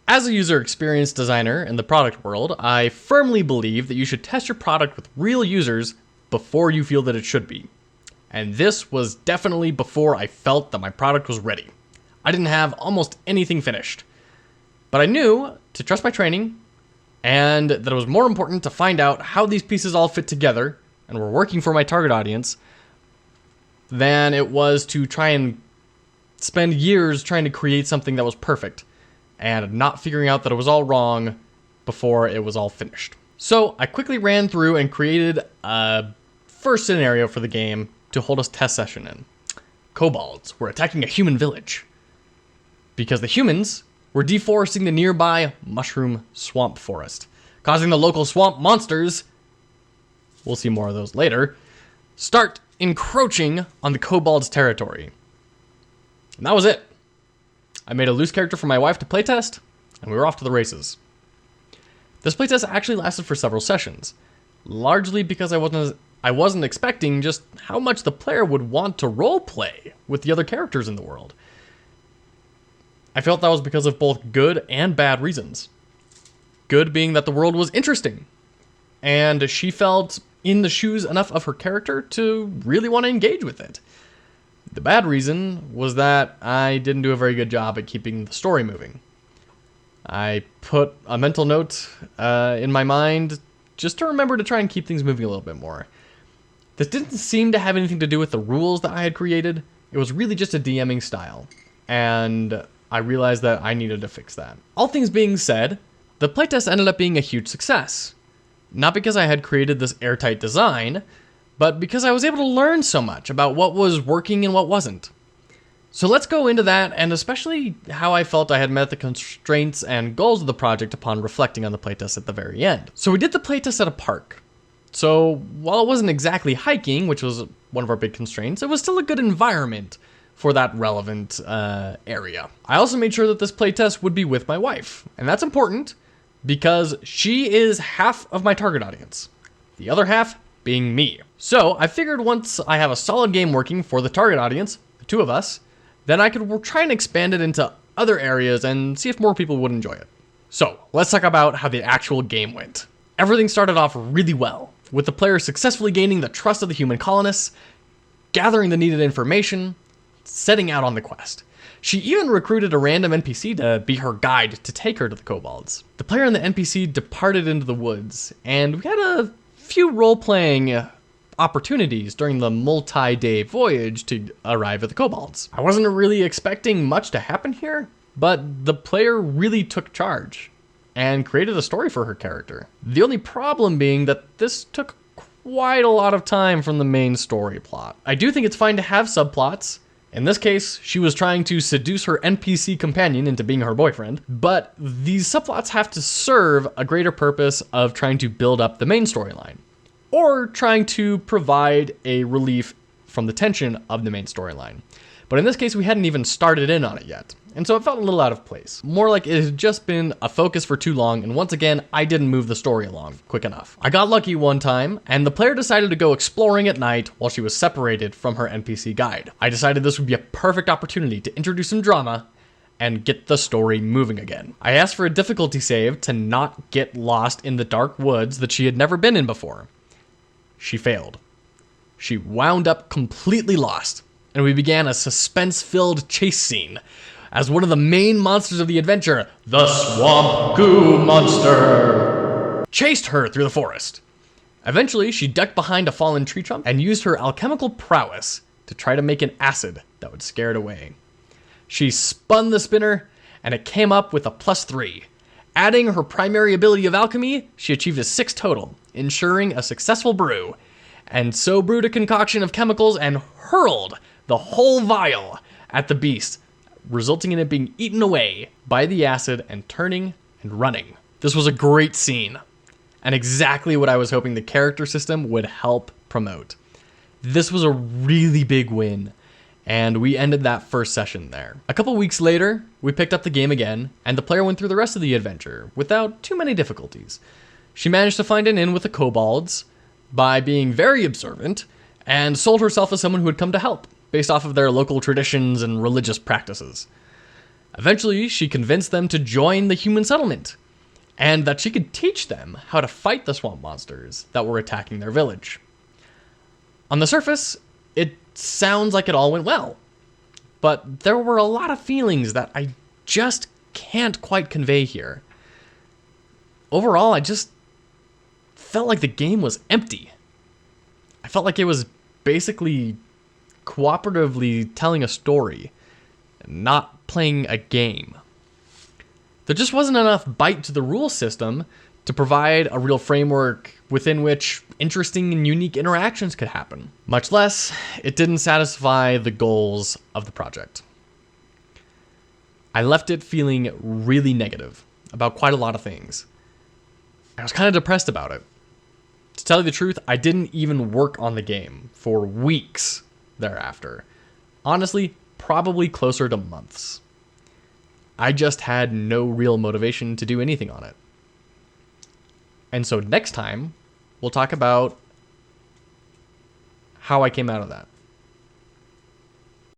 As a user experience designer in the product world, I firmly believe that you should test your product with real users before you feel that it should be. And this was definitely before I felt that my product was ready. I didn't have almost anything finished. But I knew to trust my training, and that it was more important to find out how these pieces all fit together and were working for my target audience than it was to try and spend years trying to create something that was perfect and not figuring out that it was all wrong before it was all finished. So I quickly ran through and created a first scenario for the game to hold a test session in. Kobolds were attacking a human village because the humans were deforesting the nearby mushroom swamp forest, causing the local swamp monsters, we'll see more of those later, start encroaching on the kobolds' territory. And that was it. I made a loose character for my wife to playtest, and we were off to the races. This playtest actually lasted for several sessions, largely because I wasn't expecting just how much the player would want to roleplay with the other characters in the world. I felt that was because of both good and bad reasons. Good being that the world was interesting, and she felt in the shoes enough of her character to really want to engage with it. The bad reason was that I didn't do a very good job at keeping the story moving. I put a mental note in my mind just to remember to try and keep things moving a little bit more. This didn't seem to have anything to do with the rules that I had created. It was really just a DMing style, and I realized that I needed to fix that. All things being said, the playtest ended up being a huge success. Not because I had created this airtight design, but because I was able to learn so much about what was working and what wasn't. So let's go into that, and especially how I felt I had met the constraints and goals of the project upon reflecting on the playtest at the very end. So we did the playtest at a park. So while it wasn't exactly hiking, which was one of our big constraints, it was still a good environment for that relevant area. I also made sure that this playtest would be with my wife, and that's important because she is half of my target audience, the other half being me. So I figured once I have a solid game working for the target audience, the two of us, then I could try and expand it into other areas and see if more people would enjoy it. So let's talk about how the actual game went. Everything started off really well, with the player successfully gaining the trust of the human colonists, gathering the needed information, setting out on the quest. She even recruited a random NPC to be her guide to take her to the kobolds. The player and the NPC departed into the woods, and we had a few role-playing opportunities during the multi-day voyage to arrive at the kobolds. I wasn't really expecting much to happen here, but the player really took charge and created a story for her character. The only problem being that this took quite a lot of time from the main story plot. I do think it's fine to have subplots. In this case, she was trying to seduce her NPC companion into being her boyfriend, but these subplots have to serve a greater purpose of trying to build up the main storyline, or trying to provide a relief from the tension of the main storyline. But in this case, we hadn't even started in on it yet, and so it felt a little out of place. More like it had just been a focus for too long, and once again, I didn't move the story along quick enough. I got lucky one time, and the player decided to go exploring at night while she was separated from her NPC guide. I decided this would be a perfect opportunity to introduce some drama and get the story moving again. I asked for a difficulty save to not get lost in the dark woods that she had never been in before. She failed. She wound up completely lost, and we began a suspense-filled chase scene as one of the main monsters of the adventure, the Swamp Goo Monster, chased her through the forest. Eventually, she ducked behind a fallen tree trunk and used her alchemical prowess to try to make an acid that would scare it away. She spun the spinner, and it came up with a +3. Adding her primary ability of alchemy, she achieved a 6 total, ensuring a successful brew, and so brewed a concoction of chemicals and hurled the whole vial at the beast, resulting in it being eaten away by the acid and turning and running. This was a great scene, and exactly what I was hoping the character system would help promote. This was a really big win, and we ended that first session there. A couple weeks later, we picked up the game again, and the player went through the rest of the adventure without too many difficulties. She managed to find an inn with the kobolds by being very observant, and sold herself as someone who had come to help, based off of their local traditions and religious practices. Eventually, she convinced them to join the human settlement, and that she could teach them how to fight the swamp monsters that were attacking their village. On the surface, it sounds like it all went well, but there were a lot of feelings that I just can't quite convey here. Overall, I just felt like the game was empty. I felt like it was basically cooperatively telling a story, not playing a game. There just wasn't enough bite to the rule system to provide a real framework within which interesting and unique interactions could happen. Much less, it didn't satisfy the goals of the project. I left it feeling really negative about quite a lot of things. I was kind of depressed about it. To tell you the truth, I didn't even work on the game for weeks thereafter. Honestly, probably closer to months. I just had no real motivation to do anything on it. And so next time, we'll talk about how I came out of that.